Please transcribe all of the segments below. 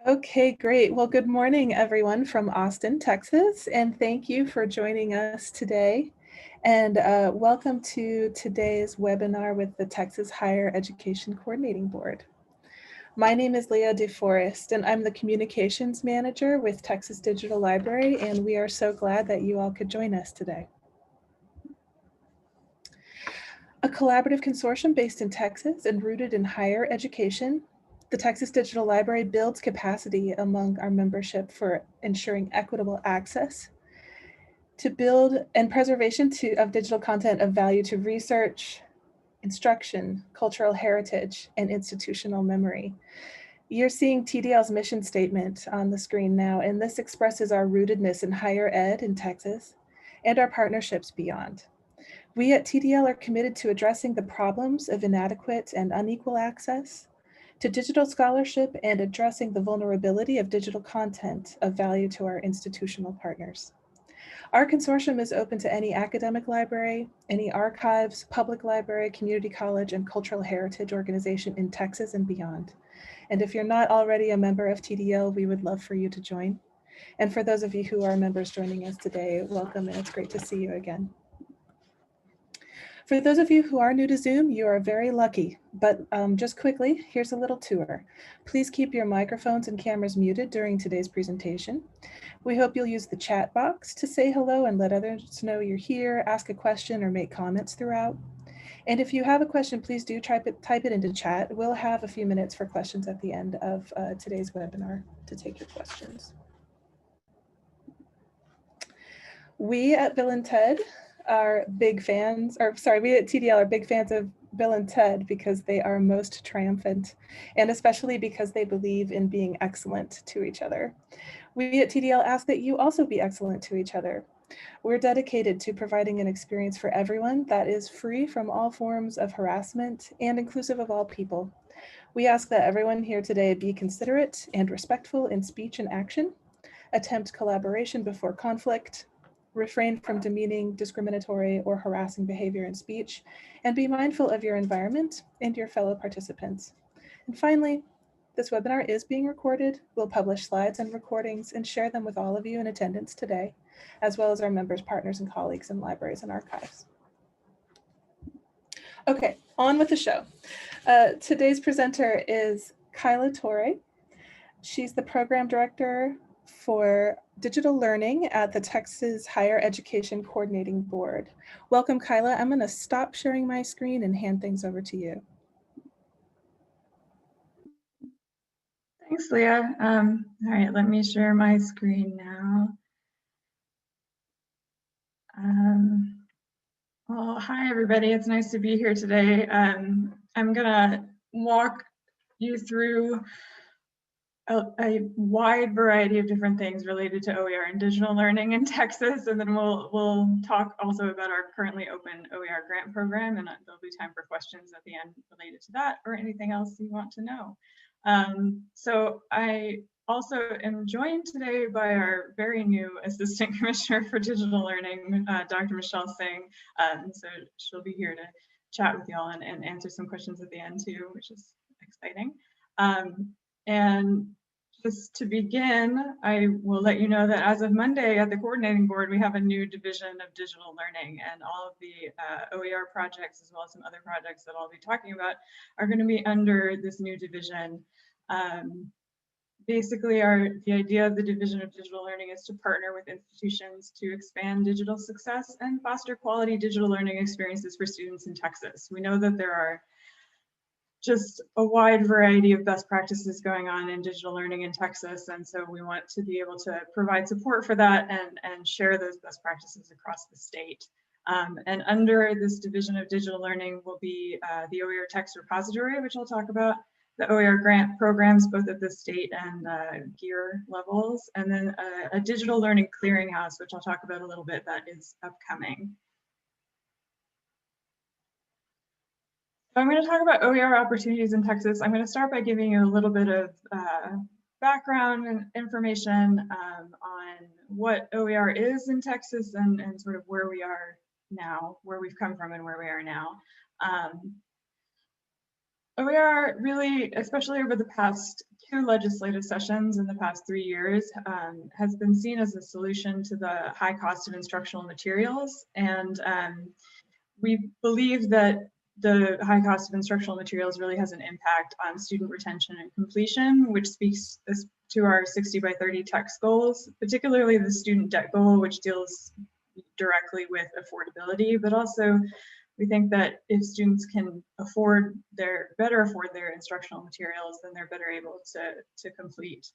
Okay, great. Well, good morning, everyone from Austin, Texas, and thank you for joining us today. And welcome to today's webinar with the Texas Higher Education Coordinating Board. My name is Leah DeForest, and I'm the Communications Manager with Texas Digital Library, and we are so glad that you all could join us today. A collaborative consortium based in Texas and rooted in higher education, the Texas Digital Library builds capacity among our membership for ensuring equitable access to build and preservation of digital content of value to research, instruction, cultural heritage, and institutional memory. You're seeing TDL's mission statement on the screen now, and this expresses our rootedness in higher ed in Texas and our partnerships beyond. We at TDL are committed to addressing the problems of inadequate and unequal access to digital scholarship and addressing the vulnerability of digital content of value to our institutional partners. Our consortium is open to any academic library, any archives, public library, community college, and cultural heritage organization in Texas and beyond. And if you're not already a member of TDL, we would love for you to join. And for those of you who are members joining us today, welcome, and it's great to see you again. For those of you who are new to Zoom, you are very lucky, but just quickly, here's a little tour. Please keep your microphones and cameras muted during today's presentation. We hope you'll use the chat box to say hello and let others know you're here, ask a question, or make comments throughout. And if you have a question, please do type it into chat. We'll have a few minutes for questions at the end of today's webinar to take your questions. We at Bill and Ted are big fans, we at TDL are big fans of Bill and Ted because they are most triumphant, and especially because they believe in being excellent to each other. We at TDL ask that you also be excellent to each other. We're dedicated to providing an experience for everyone that is free from all forms of harassment and inclusive of all people. We ask that everyone here today be considerate and respectful in speech and action, attempt collaboration before conflict, refrain from demeaning, discriminatory, or harassing behavior in speech, and be mindful of your environment and your fellow participants. And finally, this webinar is being recorded. We'll publish slides and recordings and share them with all of you in attendance today, as well as our members, partners, and colleagues in libraries and archives. Okay, on with the show. Today's presenter is Kyla Torre. She's the program director for digital learning at the Texas Higher Education Coordinating Board. Welcome, Kyla. I'm going to stop sharing my screen and hand things over to you. Thanks, Leah. All right, let me share my screen now. Well, hi, everybody. It's nice to be here today. I'm going to walk you through a wide variety of different things related to OER and digital learning in Texas, and then we'll talk also about our currently open OER Grant Program, and there'll be time for questions at the end related to that or anything else you want to know. So I also am joined today by our very new Assistant Commissioner for Digital Learning, Dr. Michelle Singh. So she'll be here to chat with y'all and answer some questions at the end too, which is exciting. And just to begin, I will let you know that as of Monday at the coordinating board, we have a new division of digital learning, and all of the OER projects, as well as some other projects that I'll be talking about, are going to be under this new division. Basically, the idea of the Division of Digital Learning is to partner with institutions to expand digital success and foster quality digital learning experiences for students in Texas. We know that there are just a wide variety of best practices going on in digital learning in Texas, and so we want to be able to provide support for that and share those best practices across the state. And under this Division of Digital Learning will be the OER Text Repository, which I'll talk about, the OER Grant Programs, both at the state and GEER levels, and then a digital learning clearinghouse, which I'll talk about a little bit, that is upcoming. So I'm going to talk about OER opportunities in Texas. I'm going to start by giving you a little bit of background and information on what OER is in Texas and sort of where we are now, where we've come from and where we are now. OER really, especially over the past 2 legislative sessions in the past 3 years has been seen as a solution to the high cost of instructional materials. And we believe that the high cost of instructional materials really has an impact on student retention and completion, which speaks to our 60 by 30 text goals, particularly the student debt goal, which deals directly with affordability, but also we think that if students can better afford their instructional materials, then they're better able to complete.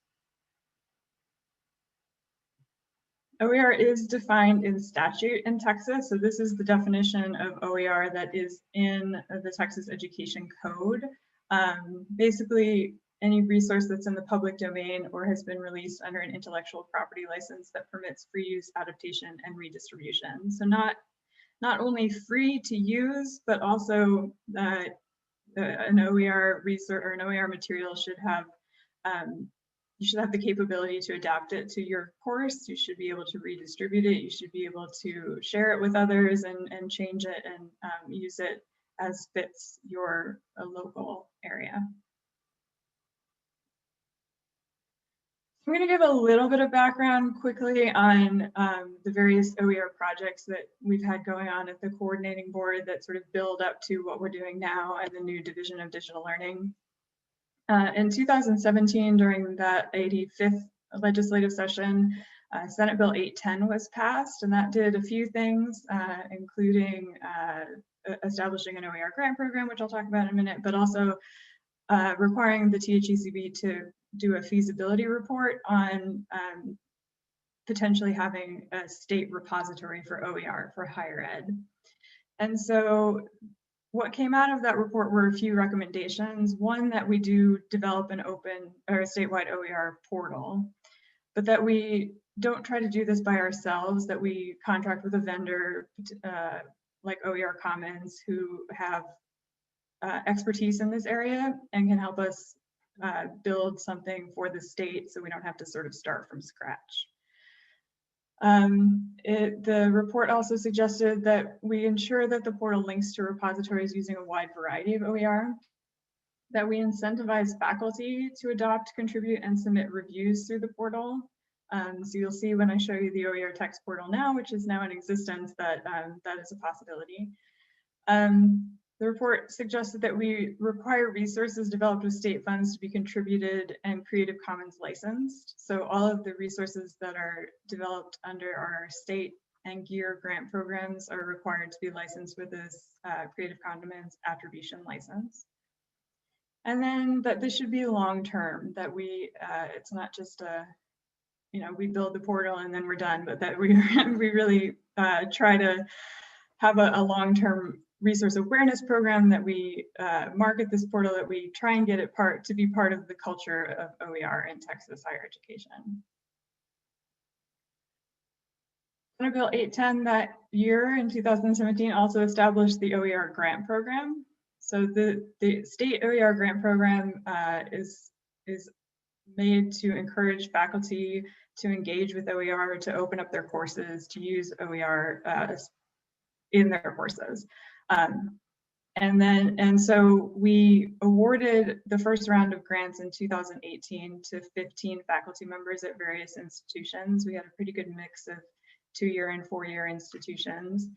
OER is defined in statute in Texas. So this is the definition of OER that is in the Texas Education Code. Basically, any resource that's in the public domain or has been released under an intellectual property license that permits free use, adaptation, and redistribution. So not only free to use, but also that an OER resource or an OER material should have you should have the capability to adapt it to your course. You should be able to redistribute it. You should be able to share it with others and change it and use it as fits your local area. I'm going to give a little bit of background quickly on the various OER projects that we've had going on at the coordinating board that sort of build up to what we're doing now and the new Division of Digital Learning. In 2017, during that 85th legislative session, Senate Bill 810 was passed, and that did a few things, including establishing an OER grant program, which I'll talk about in a minute, but also requiring the THECB to do a feasibility report on potentially having a state repository for OER for higher ed. And so what came out of that report were a few recommendations. One, that we do develop an open or a statewide OER portal, but that we don't try to do this by ourselves, that we contract with a vendor like OER Commons who have expertise in this area and can help us build something for the state so we don't have to sort of start from scratch. The report also suggested that we ensure that the portal links to repositories using a wide variety of OER, that we incentivize faculty to adopt, contribute, and submit reviews through the portal. So you'll see when I show you the OER text portal now, which is now in existence, that that is a possibility. The report suggested that we require resources developed with state funds to be contributed and Creative Commons licensed. So all of the resources that are developed under our state and GEER grant programs are required to be licensed with this Creative Commons attribution license. And then that this should be long-term, that we, it's not just a, you know, we build the portal and then we're done, but that we really try to have a long-term resource awareness program, that we market this portal, that we try and get it to be part of the culture of OER in Texas higher education. Senate Bill 810 that year in 2017 also established the OER Grant Program. So the state OER Grant Program is made to encourage faculty to engage with OER, to open up their courses, to use OER in their courses. And so we awarded the first round of grants in 2018 to 15 faculty members at various institutions. We had a pretty good mix of 2-year and 4-year institutions.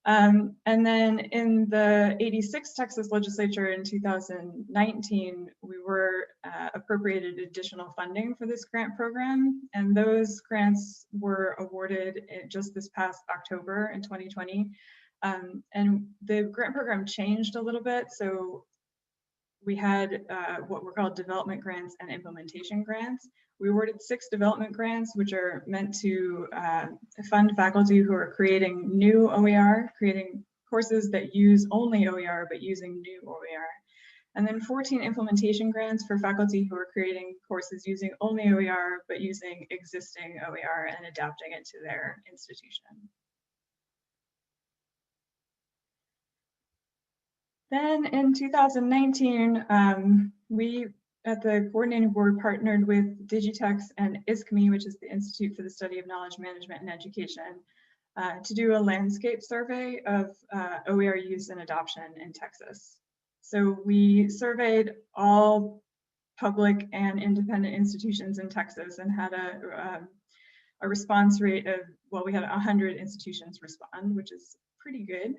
And then in the 86th Texas legislature in 2019, we were appropriated additional funding for this grant program. And those grants were awarded just this past October in 2020. And the grant program changed a little bit. So we had what were called development grants and implementation grants. We awarded 6 development grants, which are meant to fund faculty who are creating new OER, creating courses that use only OER, but using new OER. And then 14 implementation grants for faculty who are creating courses using only OER, but using existing OER and adapting it to their institution. Then in 2019, we at the coordinating board partnered with Digitex and ISKME, which is the Institute for the Study of Knowledge Management and Education, to do a landscape survey of OER use and adoption in Texas. So we surveyed all public and independent institutions in Texas and had a response rate of, well, we had 100 institutions respond, which is pretty good.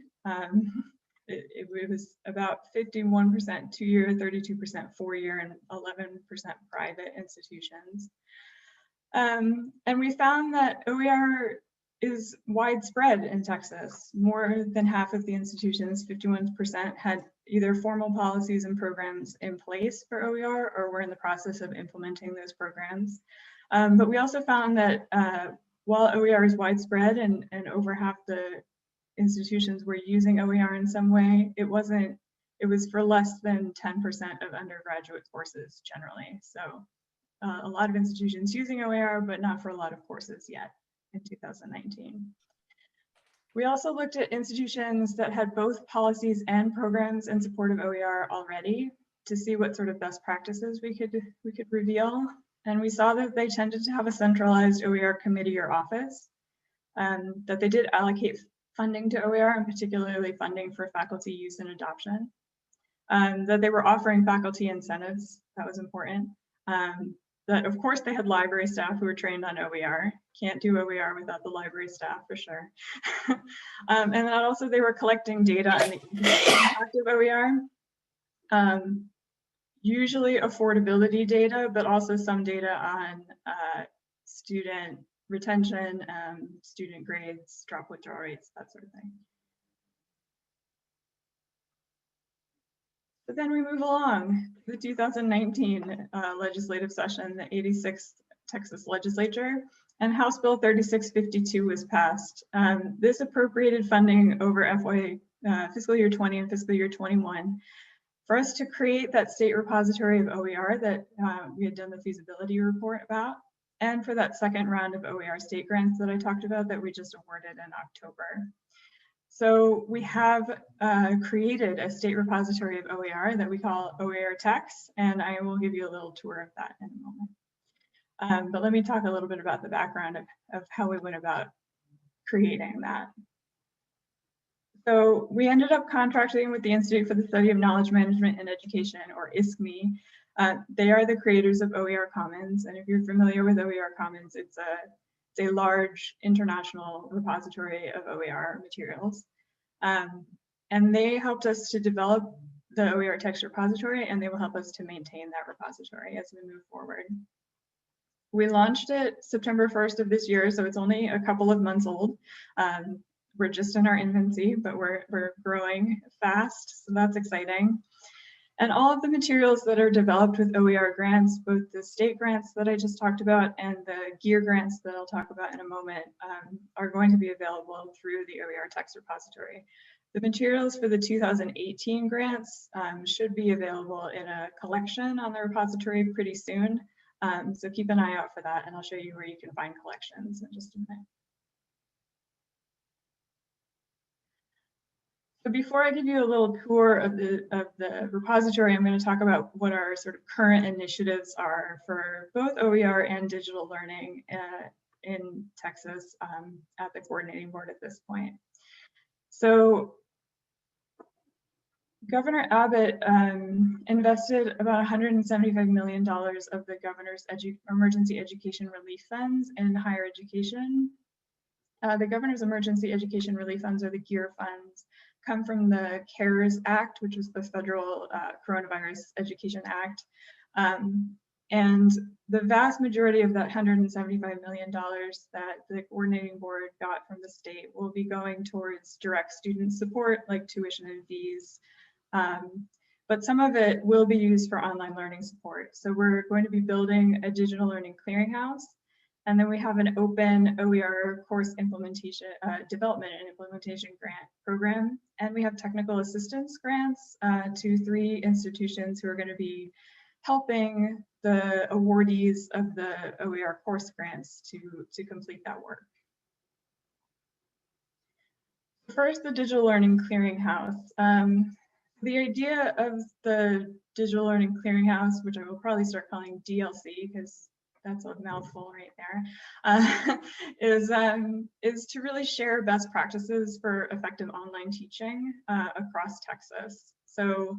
It was about 51% 2-year, 32% 4-year, and 11% private institutions. And we found that OER is widespread in Texas. More than half of the institutions, 51%, had either formal policies and programs in place for OER or were in the process of implementing those programs. But we also found that while OER is widespread and over half the institutions were using OER in some way, it was for less than 10% of undergraduate courses generally. So a lot of institutions using OER, but not for a lot of courses yet in 2019. We also looked at institutions that had both policies and programs in support of OER already to see what sort of best practices we could reveal. And we saw that they tended to have a centralized OER committee or office, that they did allocate funding to OER, and particularly funding for faculty use and adoption, that they were offering faculty incentives, that was important, that of course they had library staff who were trained on OER, can't do OER without the library staff for sure, and that also they were collecting data on the impact of OER, usually affordability data, but also some data on student retention, student grades, drop withdrawal rates, that sort of thing. But then we move along. The 2019 legislative session, the 86th Texas legislature, and House Bill 3652 was passed. This appropriated funding over fiscal year 20 and fiscal year 21 for us to create that state repository of OER that we had done the feasibility report about, and for that second round of OER state grants that I talked about that we just awarded in October. So we have created a state repository of OER that we call OER Text, and I will give you a little tour of that in a moment. But let me talk a little bit about the background of how we went about creating that. So we ended up contracting with the Institute for the Study of Knowledge Management and Education, or ISKME. They are the creators of OER Commons, and if you're familiar with OER Commons, it's a large international repository of OER materials. And they helped us to develop the OER Text Repository, and they will help us to maintain that repository as we move forward. We launched it September 1st of this year, so it's only a couple of months old. We're just in our infancy, but we're growing fast, so that's exciting. And all of the materials that are developed with OER grants, both the state grants that I just talked about and the GEER grants that I'll talk about in a moment, are going to be available through the OER Text Repository. The materials for the 2018 grants should be available in a collection on the repository pretty soon. So keep an eye out for that, and I'll show you where you can find collections in just a minute. So before I give you a little tour of the repository, I'm going to talk about what our sort of current initiatives are for both OER and digital learning in Texas at the coordinating board at this point. So Governor Abbott invested about $175 million of the governor's emergency education relief funds in higher education. The governor's emergency education relief funds, or the GEER funds, come from the CARES Act, which is the federal Coronavirus Education Act. And the vast majority of that $175 million that the coordinating board got from the state will be going towards direct student support, like tuition and fees. But some of it will be used for online learning support. So we're going to be building a digital learning clearinghouse. And then we have an open OER course implementation, development and implementation grant program. And we have technical assistance grants to 3 institutions who are going to be helping the awardees of the OER course grants to complete that work. First, the digital learning clearinghouse. The idea of the digital learning clearinghouse, which I will probably start calling DLC because that's a mouthful right there, is to really share best practices for effective online teaching across Texas. So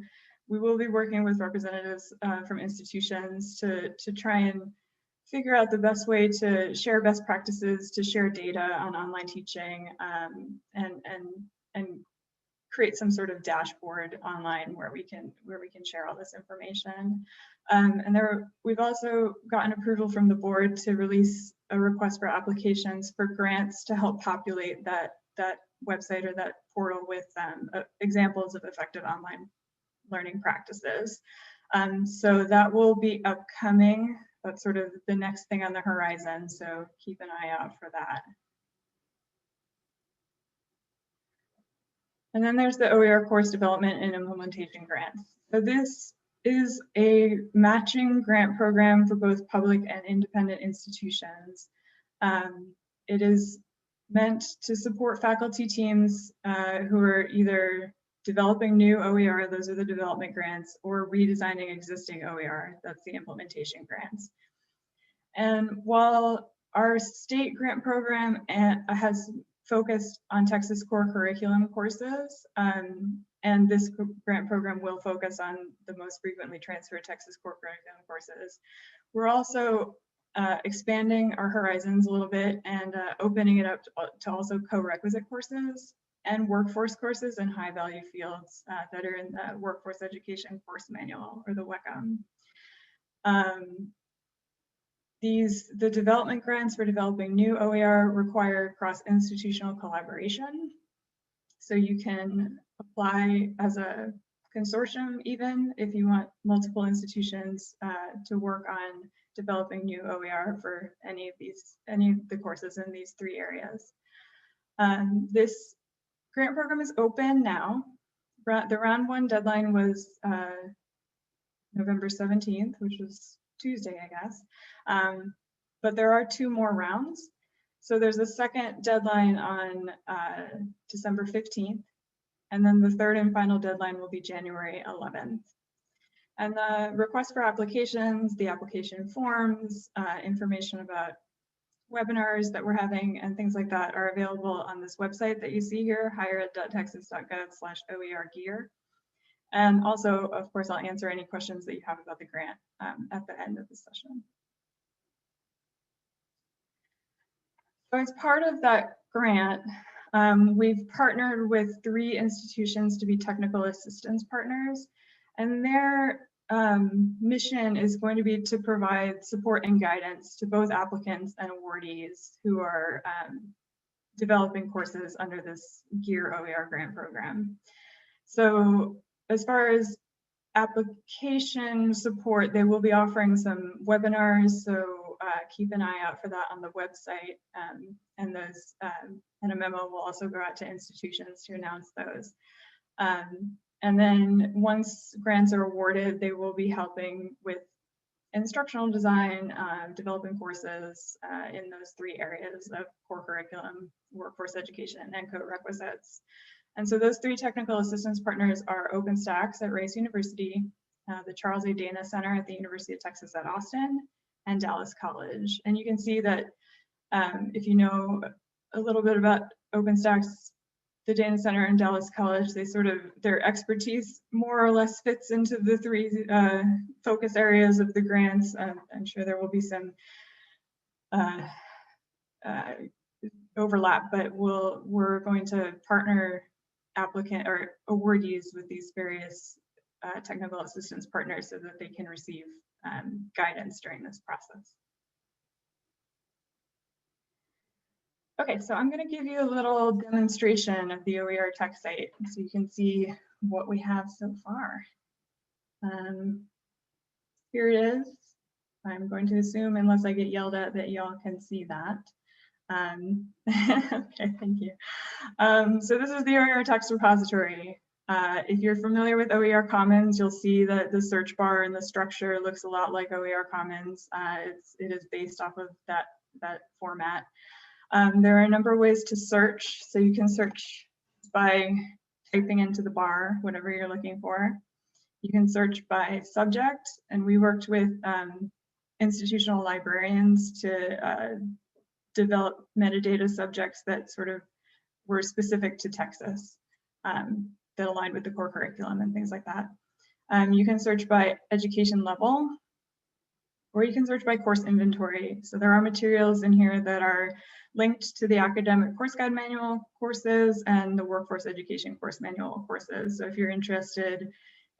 we will be working with representatives from institutions to try and figure out the best way to share best practices, to share data on online teaching, and create some sort of dashboard online where we can share all this information. And we've also gotten approval from the board to release a request for applications for grants to help populate that website or that portal with examples of effective online learning practices. So that will be upcoming. That's sort of the next thing on the horizon, so keep an eye out for that. And then there's the OER course development and implementation grants. So this is a matching grant program for both public and independent institutions. It is meant to support faculty teams who are either developing new OER, those are the development grants, or redesigning existing OER, that's the implementation grants. And while our state grant program has focused on Texas core curriculum courses, and this grant program will focus on the most frequently transferred Texas core curriculum courses, we're also expanding our horizons a little bit and opening it up to also co-requisite courses and workforce courses in high value fields that are in the Workforce Education Course Manual, or the WECM. The development grants for developing new OER require cross-institutional collaboration. So you can apply as a consortium even if you want multiple institutions to work on developing new OER for any of the courses in these three areas. This grant program is open now. The round one deadline was November 17th, which was Tuesday, I guess. But there are 2 more rounds. So there's a second deadline on December 15th, and then the third and final deadline will be January 11th. And the request for applications, the application forms, information about webinars that we're having and things like that are available on this website that you see here, highered.texas.gov/OER GEER. And also, of course, I'll answer any questions that you have about the grant at the end of the session. So as part of that grant, we've partnered with 3 institutions to be technical assistance partners, and their mission is going to be to provide support and guidance to both applicants and awardees who are developing courses under this GEER OER grant program. So as far as application support, they will be offering some webinars, so keep an eye out for that on the website, and a memo will also go out to institutions to announce those. And then once grants are awarded, they will be helping with instructional design, developing courses in those 3 areas of core curriculum, workforce education, and co-requisites. And so those 3 technical assistance partners are OpenStax at Rice University, the Charles A. Dana Center at the University of Texas at Austin, and Dallas College. And you can see that if you know a little bit about OpenStax, the Dana Center and Dallas College, their expertise more or less fits into the 3 focus areas of the grants. I'm sure there will be some overlap, but we're going to partner applicant or awardees with these various technical assistance partners so that they can receive guidance during this process. Okay, so I'm going to give you a little demonstration of the OER Tech Site so you can see what we have so far. Here it is. I'm going to assume, unless I get yelled at, that y'all can see that. Okay, thank you. So this is the OER Text Repository. If you're familiar with OER Commons, you'll see that the search bar and the structure looks a lot like OER Commons. It is based off of that format. There are a number of ways to search. So you can search by typing into the bar whatever you're looking for. You can search by subject, and we worked with institutional librarians to develop metadata subjects that sort of were specific to Texas, that aligned with the core curriculum and things like that. You can search by education level, or you can search by course inventory. So there are materials in here that are linked to the academic course guide manual courses and the workforce education course manual courses. So if you're interested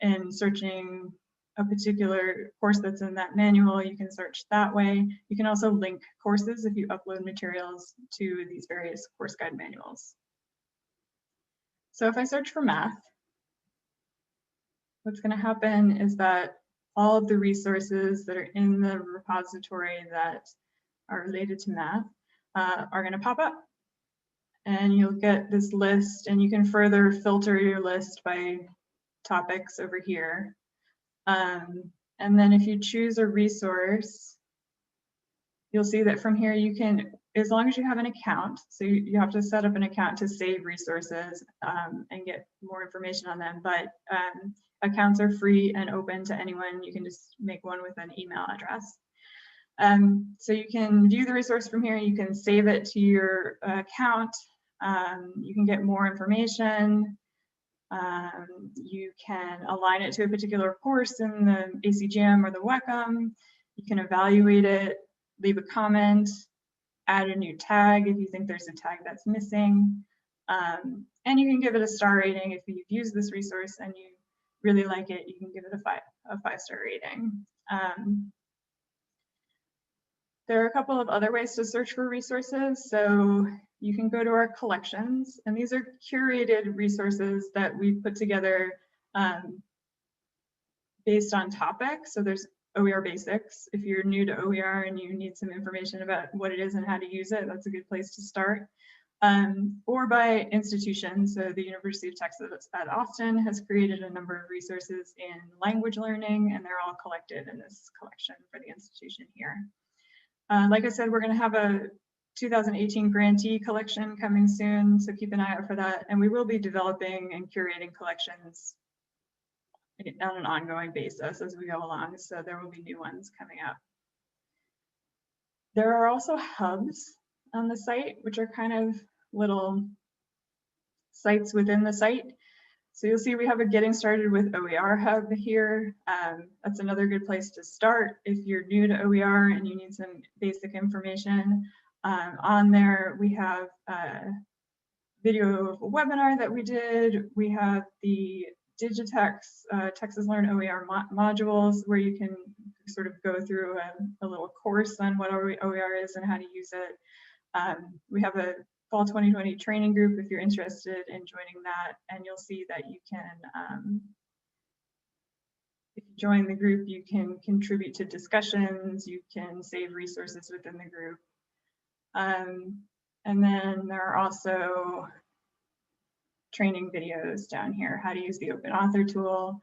in searching a particular course that's in that manual, you can search that way. You can also link courses if you upload materials to these various course guide manuals. So if I search for math, what's going to happen is that all of the resources that are in the repository that are related to math are going to pop up. And you'll get this list, and you can further filter your list by topics over here. And then if you choose a resource, you'll see that from here you can, as long as you have an account, so you have to set up an account to save resources and get more information on them, but accounts are free and open to anyone. You can just make one with an email address. So you can view the resource from here, you can save it to your account, you can get more information, you can align it to a particular course in the ACGM or the WECM, you can evaluate it, leave a comment, add a new tag if you think there's a tag that's missing, and you can give it a star rating if you've used this resource and you really like it. You can give it a five-star rating. There are a couple of other ways to search for resources. So you can go to our collections, and these are curated resources that we've put together based on topic. So there's OER Basics. If you're new to OER and you need some information about what it is and how to use it, that's a good place to start. Or by institution. So the University of Texas at Austin has created a number of resources in language learning, and they're all collected in this collection for the institution here. Like I said, we're going to have a 2018 grantee collection coming soon, so keep an eye out for that. And we will be developing and curating collections on an ongoing basis as we go along, so there will be new ones coming up. There are also hubs on the site, which are kind of little sites within the site. So you'll see we have a Getting Started with OER hub here. That's another good place to start if you're new to OER and you need some basic information. On there, we have a video of a webinar that we did. We have the Digitex Texas Learn OER modules, where you can sort of go through a little course on what OER is and how to use it. We have a Fall 2020 training group if you're interested in joining that, and you'll see that you can, if you join the group, you can contribute to discussions, you can save resources within the group. And then there are also training videos down here, how to use the open author tool.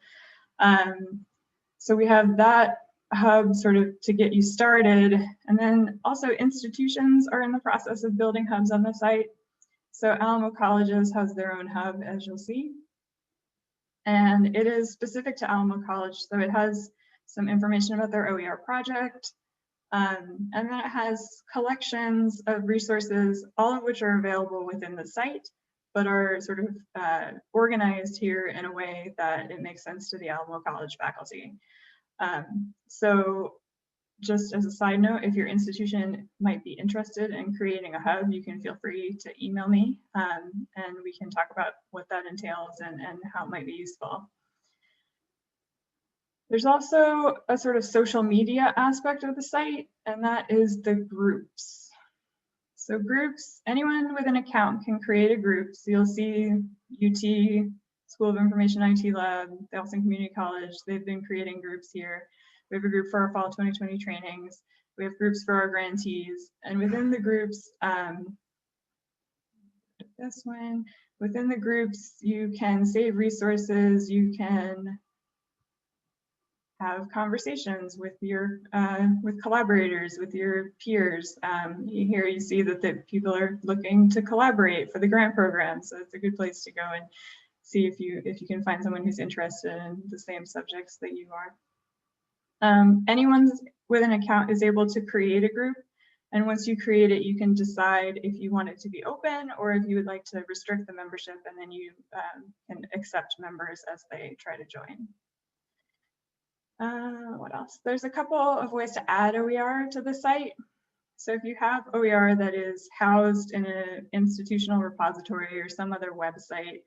So we have that hub sort of to get you started. And then also institutions are in the process of building hubs on the site. So Alamo Colleges has their own hub, as you'll see. And it is specific to Alamo College. So it has some information about their OER project. And then it has collections of resources, all of which are available within the site, but are sort of organized here in a way that it makes sense to the Alamo College faculty. So just as a side note, if your institution might be interested in creating a hub, you can feel free to email me, and we can talk about what that entails and how it might be useful. There's also a sort of social media aspect of the site, and that is the groups. So groups, anyone with an account can create a group. So you'll see UT, School of Information IT Lab, the Austin Community College, they've been creating groups here. We have a group for our Fall 2020 trainings. We have groups for our grantees. And within the groups, this one, within the groups, you can save resources, you can have conversations with your with collaborators, with your peers. Here you see that the people are looking to collaborate for the grant program, so it's a good place to go and see if you can find someone who's interested in the same subjects that you are. Anyone with an account is able to create a group, and once you create it, you can decide if you want it to be open or if you would like to restrict the membership, and then you can accept members as they try to join. What else? There's a couple of ways to add OER to the site. So if you have OER that is housed in an institutional repository or some other website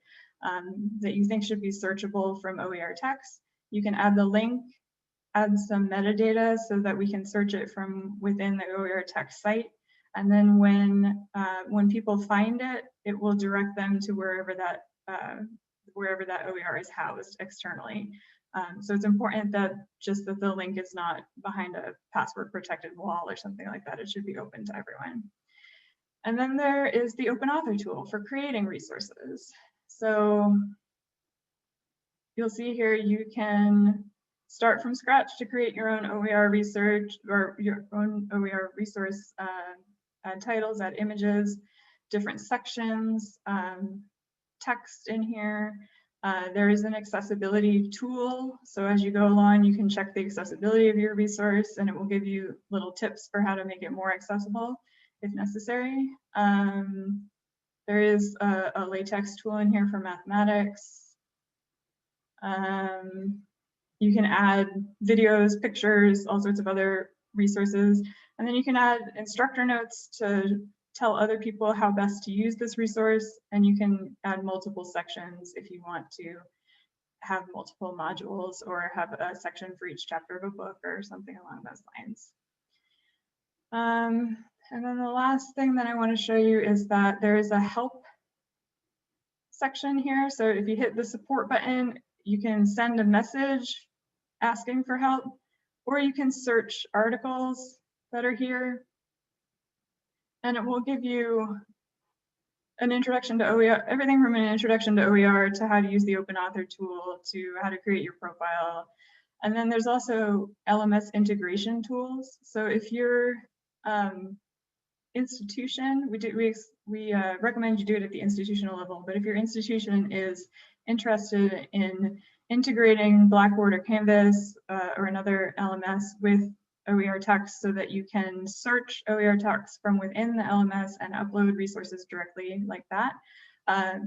that you think should be searchable from OER Text, you can add the link, add some metadata so that we can search it from within the OER Text Site. And then when people find it, it will direct them to wherever that OER is housed externally. So it's important that the link is not behind a password protected wall or something like that. It should be open to everyone. And then there is the open author tool for creating resources. So you'll see here you can start from scratch to create your own OER research or your own OER resource, add titles, add images, different sections, text in here. There is an accessibility tool. So as you go along, you can check the accessibility of your resource and it will give you little tips for how to make it more accessible if necessary. There is a LaTeX tool in here for mathematics. You can add videos, pictures, all sorts of other resources. And then you can add instructor notes to tell other people how best to use this resource. And you can add multiple sections if you want to have multiple modules or have a section for each chapter of a book or something along those lines. And then the last thing that I want to show you is that there is a help section here. So if you hit the support button, you can send a message asking for help, or you can search articles that are here. And it will give you an introduction to OER, everything from an introduction to OER to how to use the open author tool to how to create your profile. And then there's also LMS integration tools. So if your institution, we recommend you do it at the institutional level, but if your institution is interested in integrating Blackboard or Canvas or another LMS with OER Text so that you can search OER Text from within the LMS and upload resources directly like that,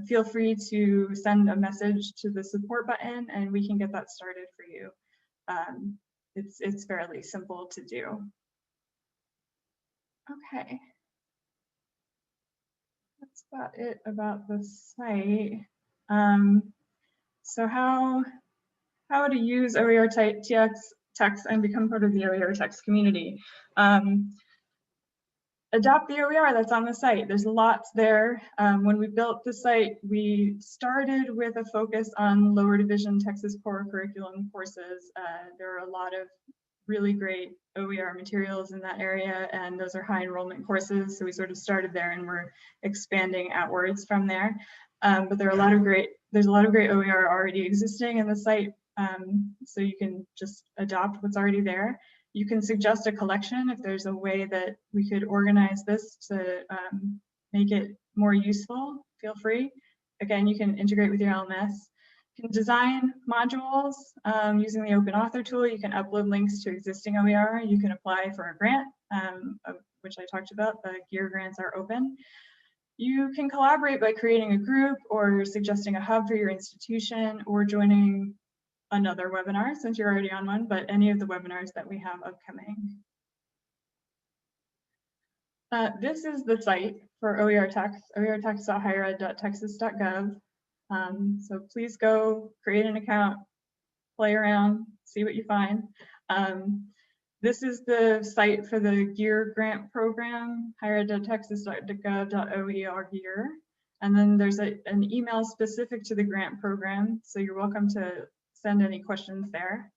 feel free to send a message to the support button and we can get that started for you. It's fairly simple to do. Okay. That's about it about the site. So how to use OER Text and become part of the OER Text community. Adopt the OER that's on the site. There's lots there. When we built the site, we started with a focus on lower division Texas core curriculum courses. There are a lot of really great OER materials in that area, and those are high enrollment courses. So we sort of started there and we're expanding outwards from there. But there's a lot of great OER already existing in the site. So you can just adopt what's already there. You can suggest a collection if there's a way that we could organize this to make it more useful, feel free. Again, you can integrate with your LMS. You can design modules using the open author tool. You can upload links to existing OER. You can apply for a grant, which I talked about. The GEER grants are open. You can collaborate by creating a group or suggesting a hub for your institution or joining another webinar since you're already on one, but any of the webinars that we have upcoming. This is the site for OER Text, oertext.highered.texas.gov. So please go create an account, play around, see what you find. This is the site for the GEER Grant Program, highered.texas.gov.OER GEER. And then there's an email specific to the grant program. So you're welcome to send any questions there.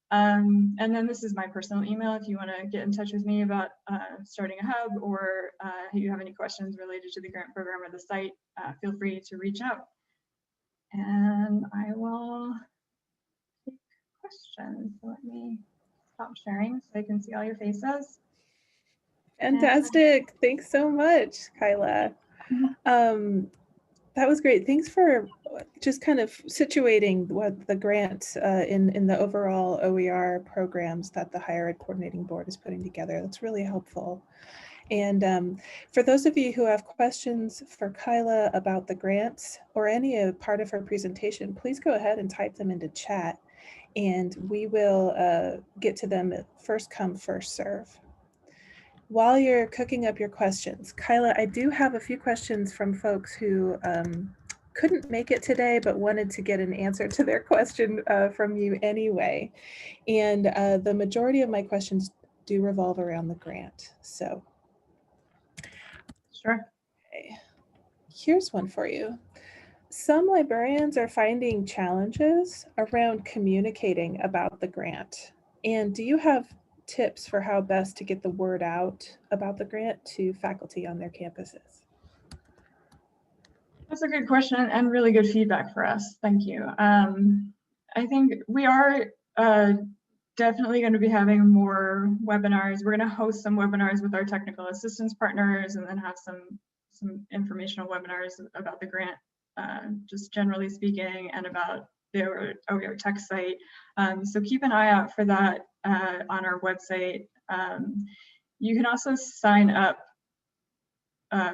And then this is my personal email if you want to get in touch with me about starting a hub or you have any questions related to the grant program or the site, feel free to reach out. And I will take questions. So let me stop sharing so I can see all your faces. Fantastic. Thanks so much, Kyla. That was great. Thanks for just kind of situating what the grant in the overall OER programs that the Higher Ed Coordinating Board is putting together. That's really helpful. And for those of you who have questions for Kyla about the grants or any part of her presentation, please go ahead and type them into chat. and we will get to them at first come, first serve. While you're cooking up your questions, Kyla, I do have a few questions from folks who couldn't make it today, but wanted to get an answer to their question from you anyway. And the majority of my questions do revolve around the grant. So, sure. Okay. Here's one for you. Some librarians are finding challenges around communicating about the grant. And do you have tips for how best to get the word out about the grant to faculty on their campuses? That's a good question and really good feedback for us. Thank you. I think we are definitely going to be having more webinars. We're going to host some webinars with our technical assistance partners, and then have some informational webinars about the grant, just generally speaking, and about the OER Tech Site. So keep an eye out for that on our website. You can also sign up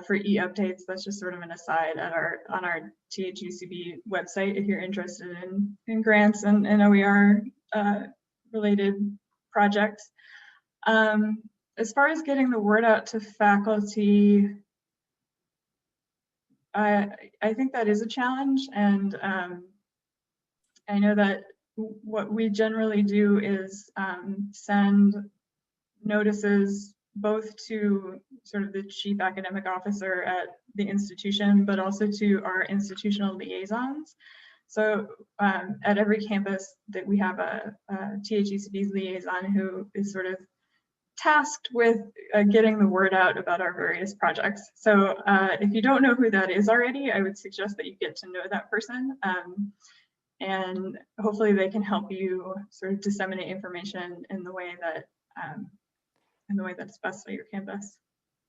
for e-updates. That's just sort of an aside on our THECB website if you're interested in grants and OER related projects. As far as getting the word out to faculty, I think that is a challenge, and I know that what we generally do is send notices both to sort of the chief academic officer at the institution, but also to our institutional liaisons. So at every campus that we have a THECB's liaison who is sort of tasked with getting the word out about our various projects. So if you don't know who that is already, I would suggest that you get to know that person. And hopefully they can help you sort of disseminate information in the way that that's best at your campus.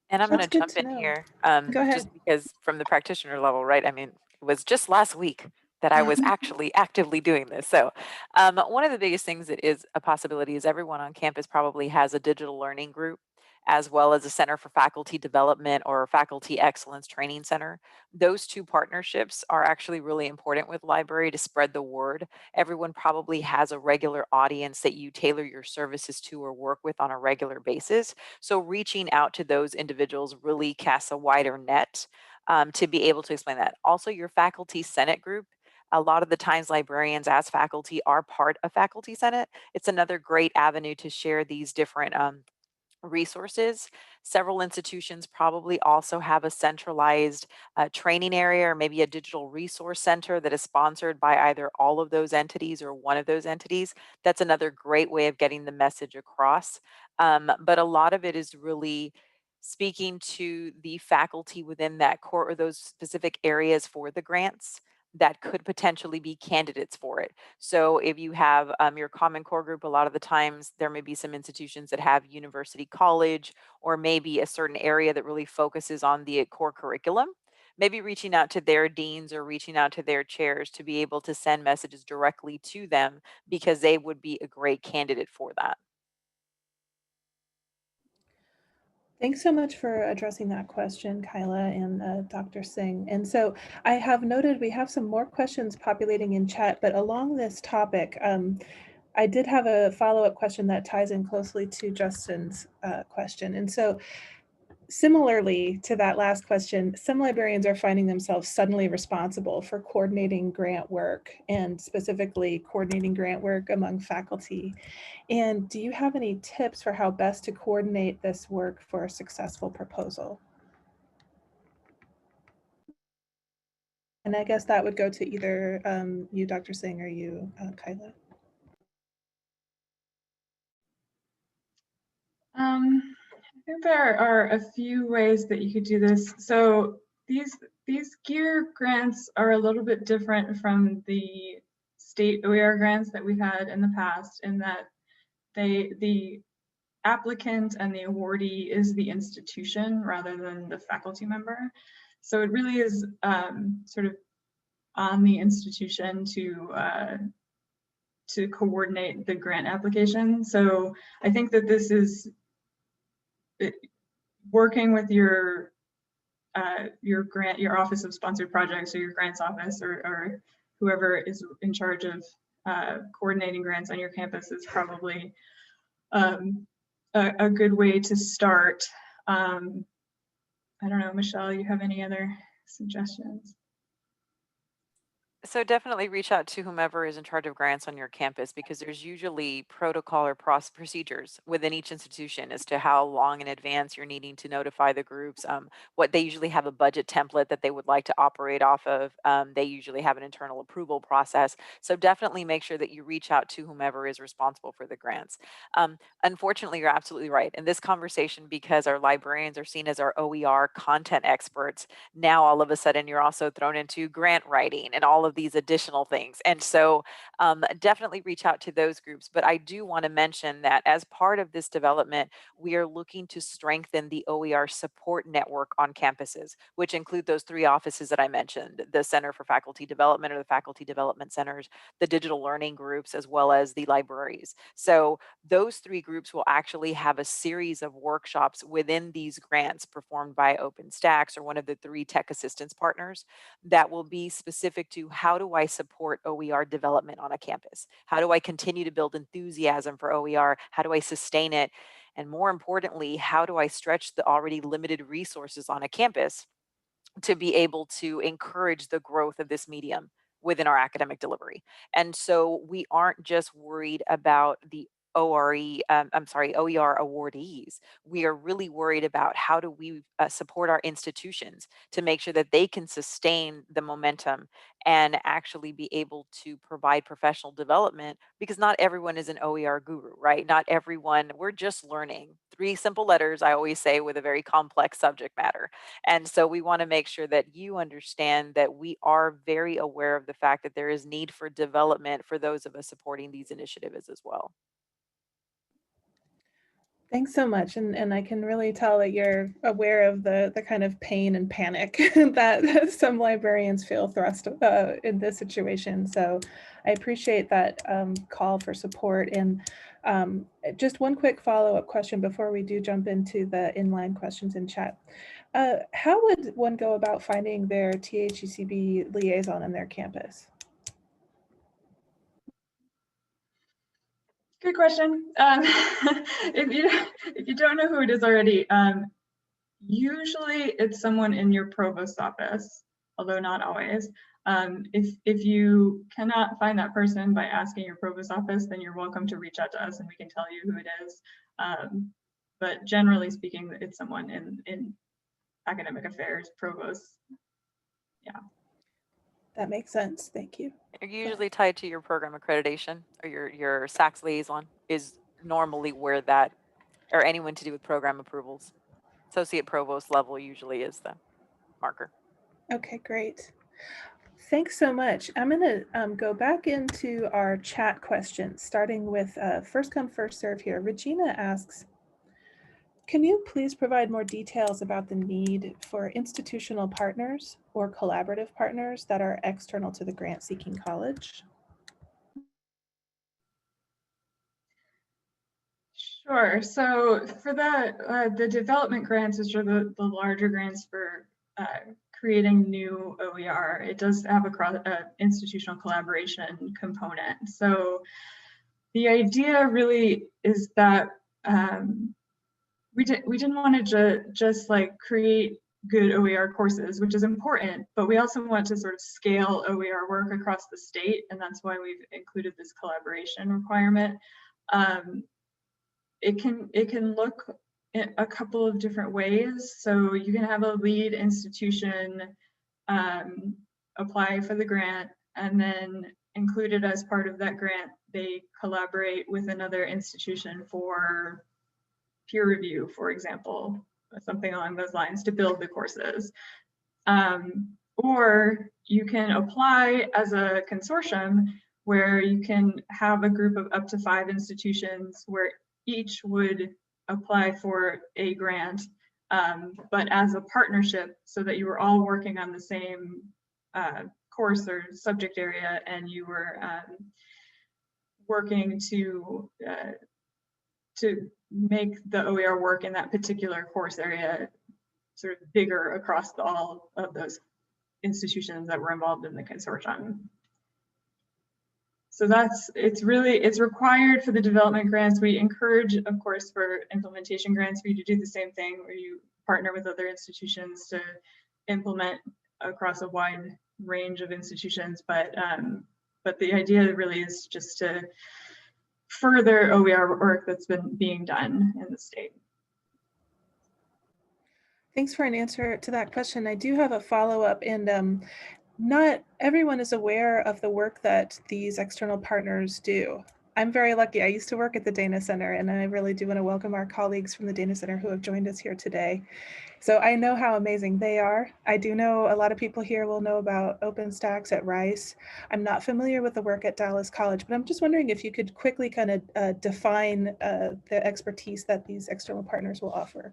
And I'm going to jump in here, Go ahead. just because from the practitioner level, right? I mean, it was just last week that I was actually actively doing this. So one of the biggest things that is a possibility is everyone on campus probably has a digital learning group, as well as a Center for Faculty Development or Faculty Excellence Training Center. Those two partnerships are actually really important with library to spread the word. Everyone probably has a regular audience that you tailor your services to or work with on a regular basis. So reaching out to those individuals really casts a wider net to be able to explain that. Also, your Faculty Senate group. A lot of the times librarians as faculty are part of Faculty Senate. It's another great avenue to share these different resources. Several institutions probably also have a centralized training area or maybe a digital resource center that is sponsored by either all of those entities or one of those entities. That's another great way of getting the message across. But a lot of it is really speaking to the faculty within that core or those specific areas for the grants that could potentially be candidates for it. So if you have your Common Core group, a lot of the times there may be some institutions that have university college or maybe a certain area that really focuses on the core curriculum. Maybe reaching out to their deans or reaching out to their chairs to be able to send messages directly to them because they would be a great candidate for that. Thanks so much for addressing that question, Kyla and Dr. Singh. And so I have noted we have some more questions populating in chat, but along this topic, I did have a follow-up question that ties in closely to Justin's question. And so similarly to that last question, some librarians are finding themselves suddenly responsible for coordinating grant work and specifically coordinating grant work among faculty. And do you have any tips for how best to coordinate this work for a successful proposal? And I guess that would go to either you, Dr. Singh, or you, Kyla. I think there are a few ways that you could do this. So these GEER grants are a little bit different from the state OER grants that we've had in the past, in that the applicant and the awardee is the institution rather than the faculty member. So it really is sort of on the institution to coordinate the grant application. So I think that this is working with your office of sponsored projects or your grants office or whoever is in charge of coordinating grants on your campus is probably a good way to start. I don't know, Michelle, you have any other suggestions? So definitely reach out to whomever is in charge of grants on your campus, because there's usually protocol or procedures within each institution as to how long in advance you're needing to notify the groups. What they usually have a budget template that they would like to operate off of. They usually have an internal approval process. So definitely make sure that you reach out to whomever is responsible for the grants. Unfortunately, you're absolutely right in this conversation, because our librarians are seen as our OER content experts. Now all of a sudden you're also thrown into grant writing and all of these additional things. And so definitely reach out to those groups. But I do want to mention that as part of this development, we are looking to strengthen the OER support network on campuses, which include those 3 offices that I mentioned: the Center for Faculty Development, or the Faculty Development Centers, the digital learning groups, as well as the libraries. So those 3 groups will actually have a series of workshops within these grants performed by OpenStax, or one of the 3 tech assistance partners, that will be specific to: how do I support OER development on a campus? How do I continue to build enthusiasm for OER? How do I sustain it? And more importantly, how do I stretch the already limited resources on a campus to be able to encourage the growth of this medium within our academic delivery? And so we aren't just worried about the OER awardees. We are really worried about how do we support our institutions to make sure that they can sustain the momentum and actually be able to provide professional development, because not everyone is an OER guru, right? Not everyone, we're just learning 3 simple letters, I always say, with a very complex subject matter. And so we want to make sure that you understand that we are very aware of the fact that there is need for development for those of us supporting these initiatives as well. Thanks so much. And I can really tell that you're aware of the kind of pain and panic that some librarians feel thrust in this situation. So I appreciate that call for support. And just one quick follow-up question before we do jump into the inline questions in chat. How would one go about finding their THCB liaison on their campus? Good question. If you don't know who it is already, usually it's someone in your provost office, although not always. If you cannot find that person by asking your provost office, then you're welcome to reach out to us and we can tell you who it is. But generally speaking, it's someone in academic affairs, provost. Yeah. That makes sense. Thank you. Are you usually tied to your program accreditation, or your SACS liaison is normally where that, or anyone to do with program approvals? Associate provost level usually is the marker. Okay, great. Thanks so much. I'm going to go back into our chat questions, starting with first come, first serve here. Regina asks, can you please provide more details about the need for institutional partners or collaborative partners that are external to the grant-seeking college? Sure. So for the development grants, which are the larger grants for creating new OER, it does have a institutional collaboration component. So the idea really is that we didn't want to just like create good OER courses, which is important, but we also want to sort of scale OER work across the state, and that's why we've included this collaboration requirement. It can look in a couple of different ways. So you can have a lead institution apply for the grant, and then included as part of that grant, they collaborate with another institution for peer review, for example, something along those lines, to build the courses. Or you can apply as a consortium where you can have a group of up to 5 institutions where each would apply for a grant, but as a partnership, so that you were all working on the same course or subject area, and you were working to make the OER work in that particular course area sort of bigger across all of those institutions that were involved in the consortium. So it's required for the development grants. We encourage, of course, for implementation grants for you to do the same thing, where you partner with other institutions to implement across a wide range of institutions. But the idea really is just to further OER work that's been being done in the state. Thanks for an answer to that question. I do have a follow-up, and not everyone is aware of the work that these external partners do. I'm very lucky. I used to work at the Dana Center, and I really do want to welcome our colleagues from the Dana Center who have joined us here today. So I know how amazing they are. I do know a lot of people here will know about OpenStax at Rice. I'm not familiar with the work at Dallas College, but I'm just wondering if you could quickly kind of define the expertise that these external partners will offer.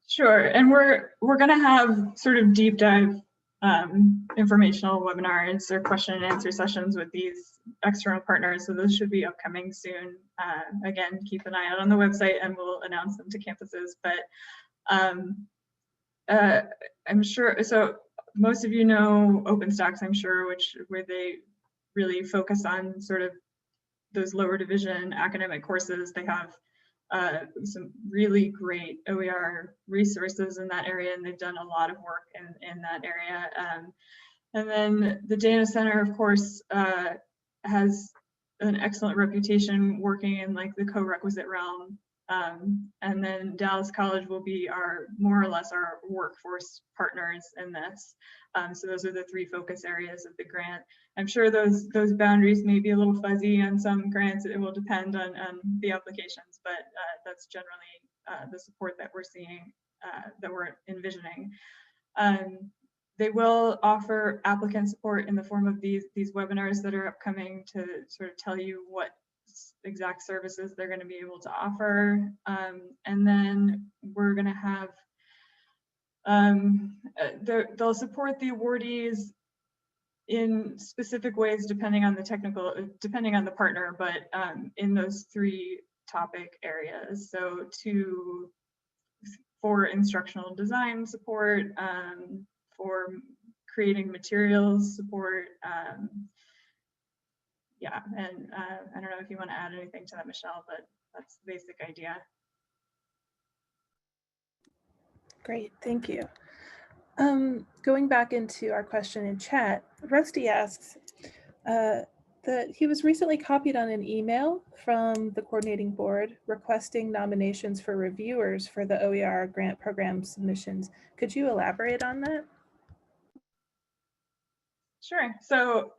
Sure, and we're going to have sort of deep dive informational webinars or question and answer sessions with these external partners. So those should be upcoming soon. Again, keep an eye out on the website and we'll announce them to campuses. But I'm sure, so most of you know OpenStax, I'm sure, where they really focus on sort of those lower division academic courses. They have some really great OER resources in that area, and they've done a lot of work in that area. And then the Dana Center, of course, has an excellent reputation working in like the co-requisite realm. And then Dallas College will be more or less our workforce partners in this. So those are the three focus areas of the grant. I'm sure those boundaries may be a little fuzzy on some grants. It will depend on the applications, but that's generally the support that we're seeing, that we're envisioning. They will offer applicant support in the form of these webinars that are upcoming to sort of tell you what exact services they're going to be able to offer. And then we're going to have, they'll support the awardees in specific ways depending on the partner, but in those three topic areas. So for instructional design support, for creating materials support, yeah, and I don't know if you want to add anything to that, Michelle, but that's the basic idea. Great, thank you. Going back into our question in chat, Rusty asks that he was recently copied on an email from the coordinating board requesting nominations for reviewers for the OER Grant Program submissions. Could you elaborate on that? Sure. So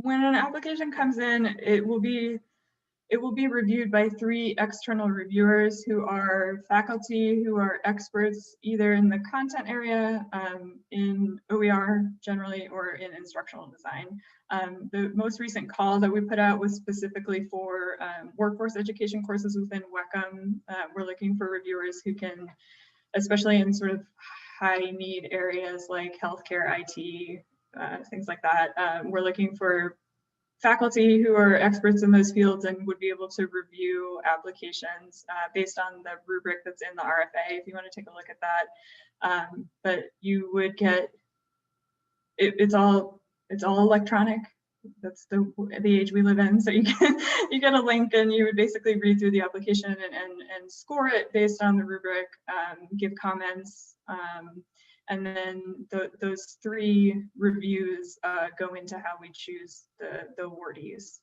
when an application comes in, it will be reviewed by 3 external reviewers who are faculty, who are experts either in the content area, in OER generally, or in instructional design. The most recent call that we put out was specifically for workforce education courses within WECM. We're looking for reviewers who can, especially in sort of high need areas like healthcare, IT, things like that. We're looking for faculty who are experts in those fields and would be able to review applications based on the rubric that's in the RFA, if you want to take a look at that. But you would get, it's all electronic. That's the age we live in. So you get a link and you would basically read through the application and score it based on the rubric, give comments. And then those 3 reviews go into how we choose the awardees.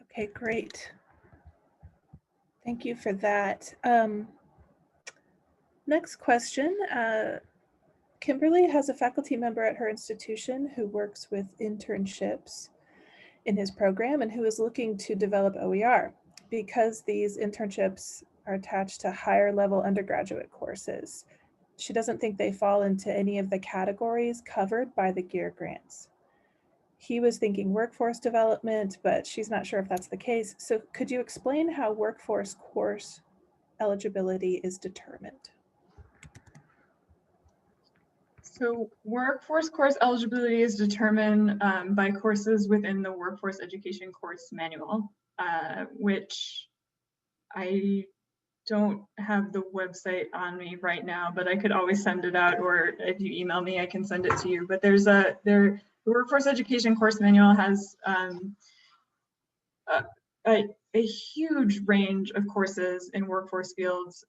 Okay, great. Thank you for that. Next question. Kimberly has a faculty member at her institution who works with internships in his program and who is looking to develop OER. Because these internships are attached to higher level undergraduate courses, she doesn't think they fall into any of the categories covered by the GEER grants. He was thinking workforce development, but she's not sure if that's the case. So could you explain how workforce course eligibility is determined? So workforce course eligibility is determined by courses within the workforce education course manual, which I don't have the website on me right now, but I could always send it out, or if you email me, I can send it to you. But the workforce education course manual has a huge range of courses in workforce fields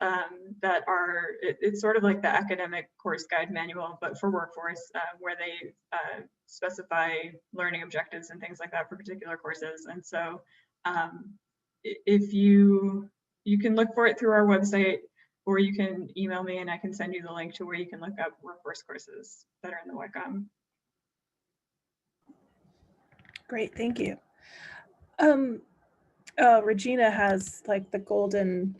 that are, it's sort of like the academic course guide manual, but for workforce, where they specify learning objectives and things like that for particular courses. And so if you can look for it through our website, or you can email me and I can send you the link to where you can look up workforce courses that are in the WCAM. Great, thank you. Regina has like the golden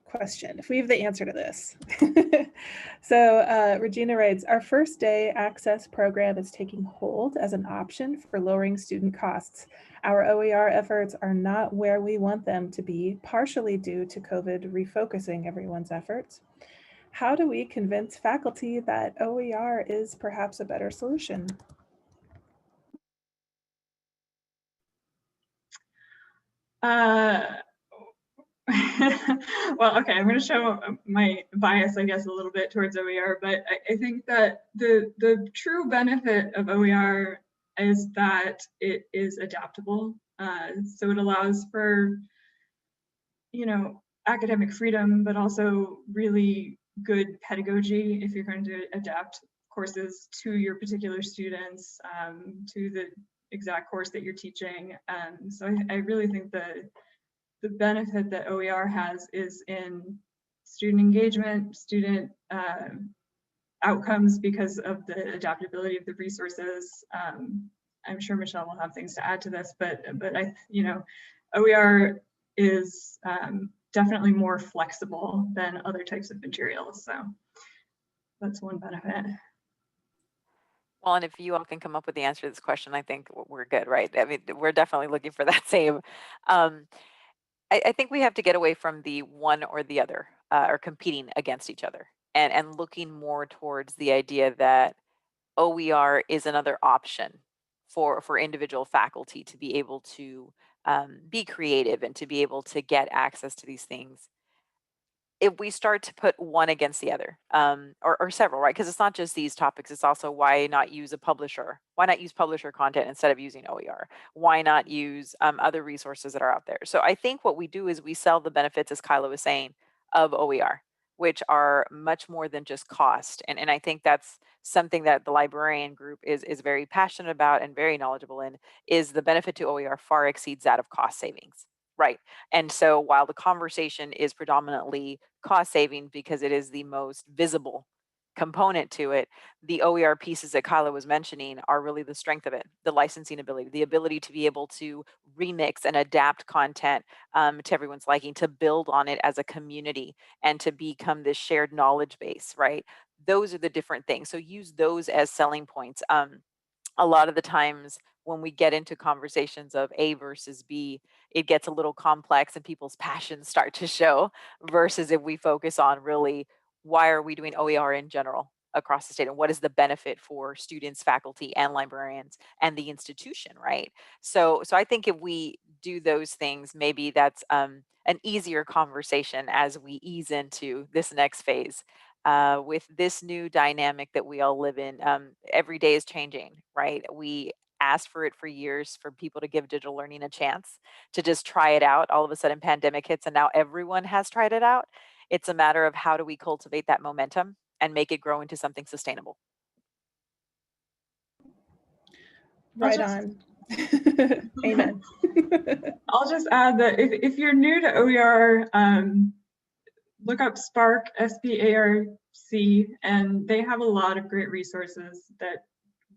question, if we have the answer to this. So Regina writes, our first day access program is taking hold as an option for lowering student costs. Our OER efforts are not where we want them to be, partially due to COVID refocusing everyone's efforts. How do we convince faculty that OER is perhaps a better solution? Well, okay, I'm going to show my bias, I guess, a little bit towards OER, but I think that the true benefit of OER is that it is adaptable. So it allows for, you know, academic freedom, but also really good pedagogy if you're going to adapt courses to your particular students, to the exact course that you're teaching. So I really think that the benefit that OER has is in student engagement, student outcomes because of the adaptability of the resources. I'm sure Michelle will have things to add to this, but OER is definitely more flexible than other types of materials. So that's one benefit. Well, and if you all can come up with the answer to this question, I think we're good, right? I mean, we're definitely looking for that same. I think we have to get away from the one or the other, or competing against each other, and looking more towards the idea that OER is another option for individual faculty to be able to be creative and to be able to get access to these things. If we start to put one against the other, or several, right? Because it's not just these topics, it's also why not use a publisher? Why not use publisher content instead of using OER? Why not use other resources that are out there? So I think what we do is we sell the benefits, as Kyla was saying, of OER, which are much more than just cost. And I think that's something that the librarian group is very passionate about and very knowledgeable in, is the benefit to OER far exceeds that of cost savings. Right. And so while the conversation is predominantly cost saving because it is the most visible component to it, the OER pieces that Kyla was mentioning are really the strength of it, the licensing ability, the ability to be able to remix and adapt content to everyone's liking, to build on it as a community and to become this shared knowledge base, right? Those are the different things. So use those as selling points. A lot of the times when we get into conversations of A versus B, it gets a little complex and people's passions start to show, versus if we focus on really why are we doing OER in general across the state and what is the benefit for students, faculty, and librarians and the institution, right? So I think if we do those things, maybe that's an easier conversation as we ease into this next phase. With this new dynamic that we all live in, every day is changing, right? We asked for it for years for people to give digital learning a chance, to just try it out. All of a sudden pandemic hits and now everyone has tried it out. It's a matter of how do we cultivate that momentum and make it grow into something sustainable. Right on. Amen. I'll just add that if you're new to OER, look up SPARC, SPARC, and they have a lot of great resources that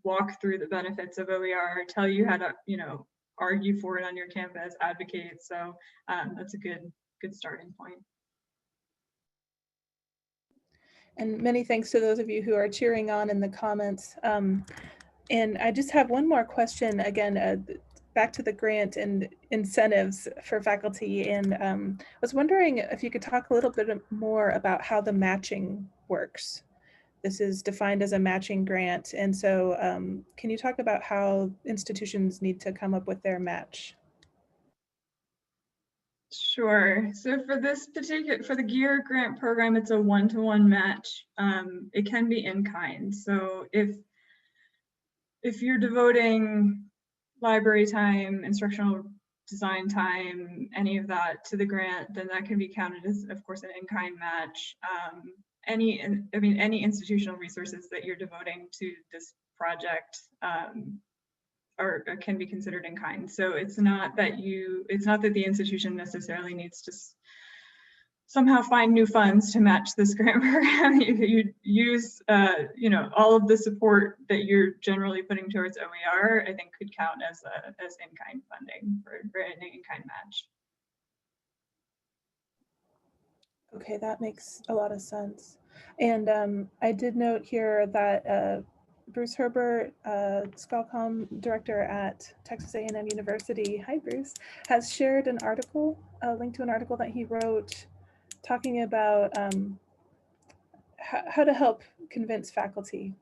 walk through the benefits of OER, tell you how to, argue for it on your campus, advocate. So that's a good starting point. And many thanks to those of you who are cheering on in the comments. And I just have one more question, again, back to the grant and incentives for faculty. And I was wondering if you could talk a little bit more about how the matching works. This is defined as a matching grant. And so can you talk about how institutions need to come up with their match? Sure. So for this particular, for the GEER grant program, it's a one-to-one match. It can be in kind. So if you're devoting library time, instructional design time, any of that to the grant, then that can be counted as, of course, an in-kind match. Any institutional resources that you're devoting to this project can be considered in kind. So it's not that the institution necessarily needs to somehow find new funds to match this grant program. You use, all of the support that you're generally putting towards OER, I think could count as in-kind funding for an in-kind match. Okay, that makes a lot of sense. And I did note here that Bruce Herbert, ScholComm director at Texas A&M University, hi Bruce, has shared an article, a link to an article that he wrote talking about how to help convince faculty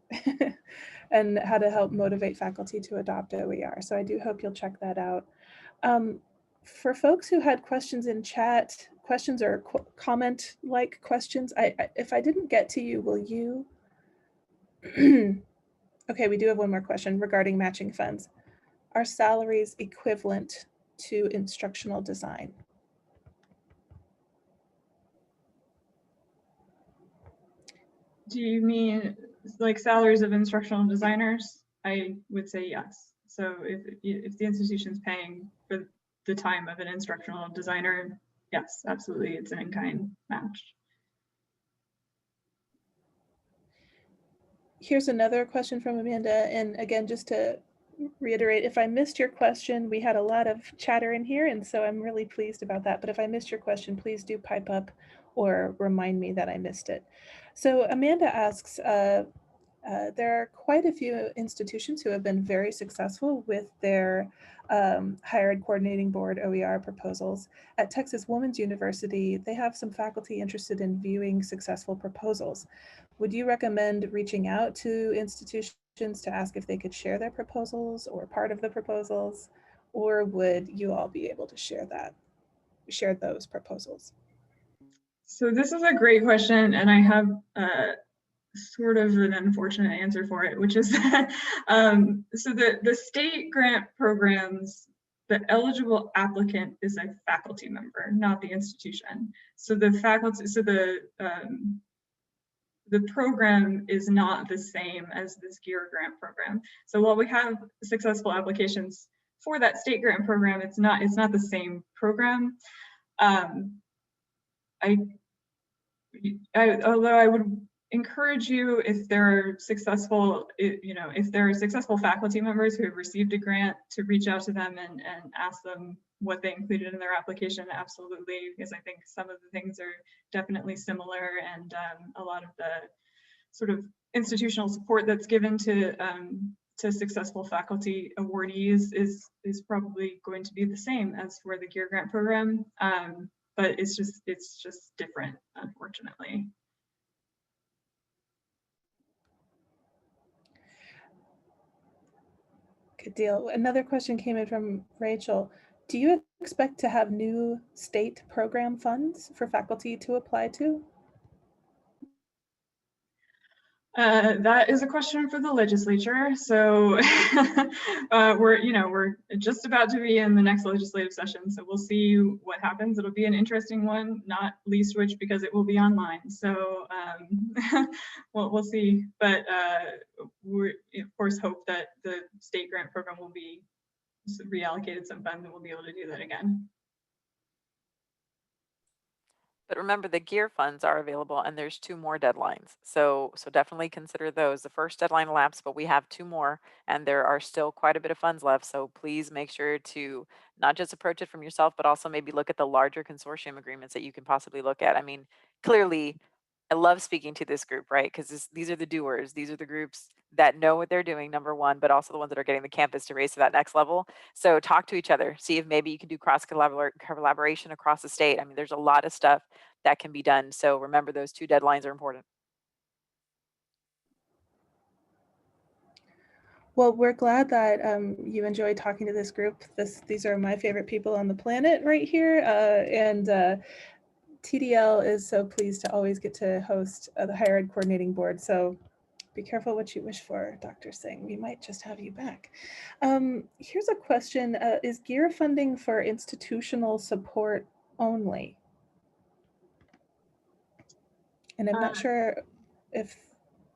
and how to help motivate faculty to adopt OER. So I do hope you'll check that out. For folks who had questions in chat, questions or comment-like questions, if I didn't get to you, will you? Okay, we do have one more question regarding matching funds. Are salaries equivalent to instructional design? Do you mean like salaries of instructional designers? I would say yes. So if the institution's paying for the time of an instructional designer, yes, absolutely, it's an in-kind match. Here's another question from Amanda. And again, just to reiterate, if I missed your question, we had a lot of chatter in here, and so I'm really pleased about that. But if I missed your question, please do pipe up or remind me that I missed it. So Amanda asks, there are quite a few institutions who have been very successful with their Higher Ed Coordinating Board OER proposals. At Texas Women's University, they have some faculty interested in viewing successful proposals. Would you recommend reaching out to institutions to ask if they could share their proposals or part of the proposals, or would you all be able to share those proposals? So this is a great question, and I have sort of an unfortunate answer for it, which is that so the state grant programs, the eligible applicant is a faculty member, not the institution. So the faculty, so the program is not the same as this GEER grant program. So while we have successful applications for that state grant program, it's not the same program. Although I would encourage you, if there are successful, if there are successful faculty members who have received a grant, to reach out to them and ask them what they included in their application. Absolutely, because I think some of the things are definitely similar, and a lot of the sort of institutional support that's given to successful faculty awardees is probably going to be the same as for the GEER grant program. But it's just different, unfortunately. Good deal. Another question came in from Rachel. Do you expect to have new state program funds for faculty to apply to? That is a question for the legislature. So we're just about to be in the next legislative session. So we'll see what happens. It'll be an interesting one, not least which because it will be online. So we'll see. But we of course hope that the state grant program will be reallocated some funds and we'll be able to do that again. But remember, the GEER funds are available, and there's 2 more deadlines. So definitely consider those. The first deadline elapsed, but we have 2 more, and there are still quite a bit of funds left. So please make sure to not just approach it from yourself, but also maybe look at the larger consortium agreements that you can possibly look at. I mean, clearly, I love speaking to this group, right? Because these are the doers. These are the groups that know what they're doing, number one, but also the ones that are getting the campus to raise to that next level. So talk to each other, see if maybe you can do cross collaboration across the state. I mean, there's a lot of stuff that can be done. So remember, those 2 deadlines are important. Well, we're glad that you enjoyed talking to this group. These are my favorite people on the planet right here. And TDL is so pleased to always get to host the Higher Ed Coordinating Board. So be careful what you wish for, Dr. Singh. We might just have you back. Here's a question. Is GEER funding for institutional support only? And I'm not sure if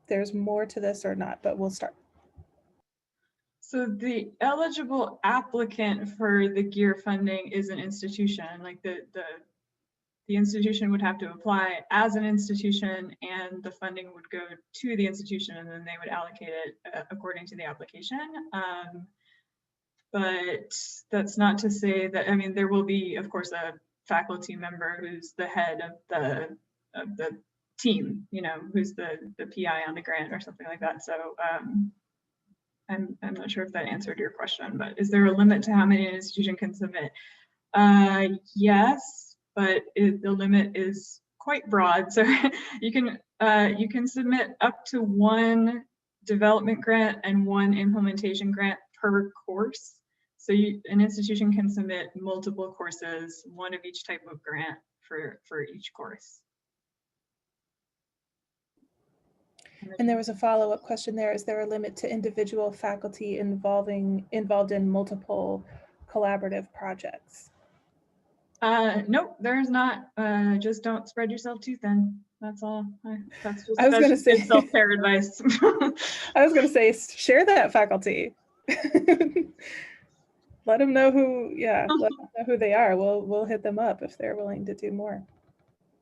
there's more to this or not, but we'll start. So the eligible applicant for the GEER funding is an institution. Like the institution would have to apply as an institution, and the funding would go to the institution, and then they would allocate it according to the application. But that's not to say that, I mean, there will be, of course, a faculty member who's the head of the team, you know, who's the PI on the grant or something like that. So I'm not sure if that answered your question, but is there a limit to how many an institution can submit? Yes, but the limit is quite broad. So you can submit up to 1 development grant and 1 implementation grant per course. So an institution can submit multiple courses, 1 of each type of grant for each course. And there was a follow-up question there. Is there a limit to individual faculty involved in multiple collaborative projects? Nope, there's not. Just don't spread yourself too thin. That's all. That's just, I was going to say self-care advice. I was going to say, share that, faculty. Let them know who, let them know who they are. We'll hit them up if they're willing to do more.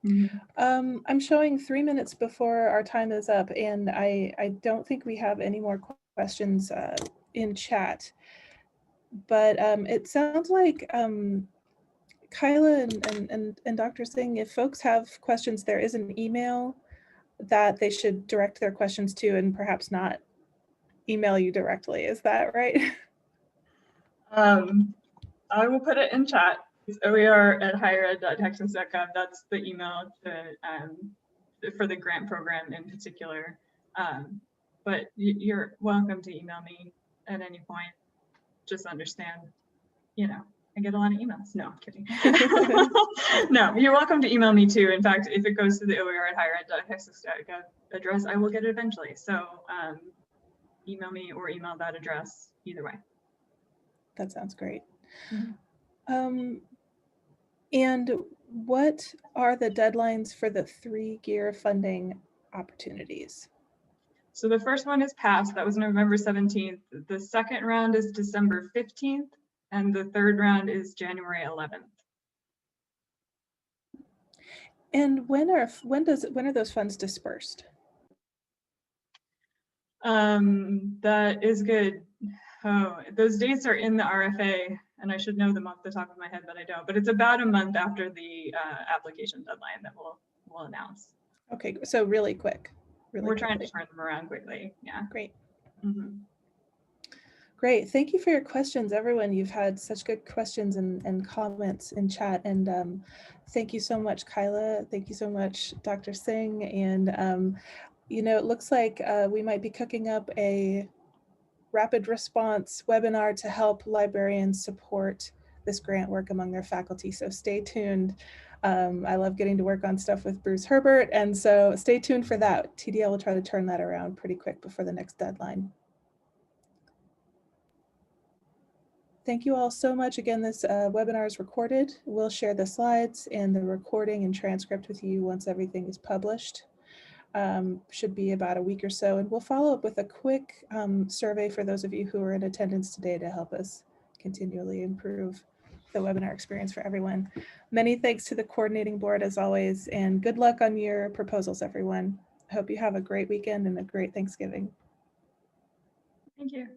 Mm-hmm. I'm showing 3 minutes before our time is up, and I don't think we have any more questions in chat. But it sounds like Kyla and Dr. Singh, if folks have questions, there is an email that they should direct their questions to, and perhaps not email you directly. Is that right? I will put it in chat. It's oer@highered.texas.gov. That's the email for the grant program in particular. But you're welcome to email me at any point. Just understand, you know, I get a lot of emails. No, I'm kidding. No, you're welcome to email me too. In fact, if it goes to the oer@highered.texas.gov address, I will get it eventually. So email me or email that address, either way. That sounds great. Mm-hmm. And what are the deadlines for the 3 GEER funding opportunities? So the first one is passed. That was November 17th. The second round is December 15th, and the third round is January 11th. And when are those funds dispersed? That is good. Oh, those dates are in the RFA, and I should know them off the top of my head, but I don't. But it's about a month after the application deadline that we'll announce. Okay, so really quick. We're trying to turn them around quickly. Yeah. Great. Mm-hmm. Great. Thank you for your questions, everyone. You've had such good questions and comments in chat. And thank you so much, Kyla. Thank you so much, Dr. Singh. And, you know, it looks like we might be cooking up a rapid response webinar to help librarians support this grant work among their faculty. So stay tuned. I love getting to work on stuff with Bruce Herbert. And so stay tuned for that. TDL will try to turn that around pretty quick before the next deadline. Thank you all so much. Again, this webinar is recorded. We'll share the slides and the recording and transcript with you once everything is published. Should be about a week or so. And we'll follow up with a quick survey for those of you who are in attendance today to help us continually improve the webinar experience for everyone. Many thanks to the coordinating board as always, and good luck on your proposals, everyone. I hope you have a great weekend and a great Thanksgiving. Thank you.